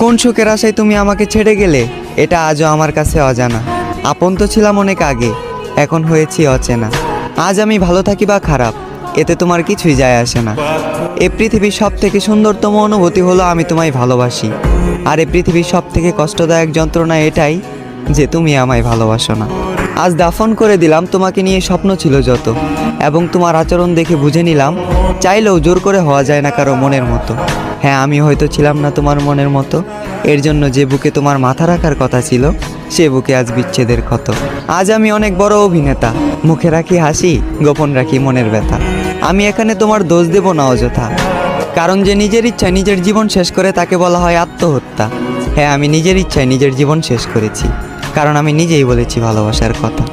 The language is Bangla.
কোন সুখের আশায় তুমি আমাকে ছেড়ে গেলে এটা আজও আমার কাছে অজানা। আপন তো ছিলাম অনেক আগে, এখন হয়েছি অচেনা। আজ আমি ভালো থাকি বা খারাপ, এতে তোমার কিছুই যায় আসে না। এ পৃথিবীর সব থেকে সুন্দরতম অনুভূতি হলো আমি তোমায় ভালোবাসি। আর এ পৃথিবীর সব থেকে কষ্টদায়ক যন্ত্রণা এটাই যে তুমি আমায় ভালোবাসো না। আজ দাফন করে দিলাম তোমাকে নিয়ে স্বপ্ন ছিল যত, এবং তোমার আচরণ দেখে বুঝে নিলাম চাইলেও জোর করে হওয়া যায় না কারো মনের মতো। হ্যাঁ, আমি হয়তো ছিলাম না তোমার মনের মতো, এর জন্য যে বুকে তোমার মাথা রাখার কথা ছিল সে বুকে আজ বিচ্ছেদের ক্ষত। আজ আমি অনেক বড় অভিনেতা, মুখে রাখি হাসি, গোপন রাখি মনের ব্যথা। আমি এখানে তোমার দোষ দেব না অযথা, কারণ যে নিজের ইচ্ছায় নিজের জীবন শেষ করে তাকে বলা হয় আত্মহত্যা। হ্যাঁ, আমি নিজের ইচ্ছায় নিজের জীবন শেষ করেছি, কারণ আমি নিজেই বলেছি ভালোবাসার কথা।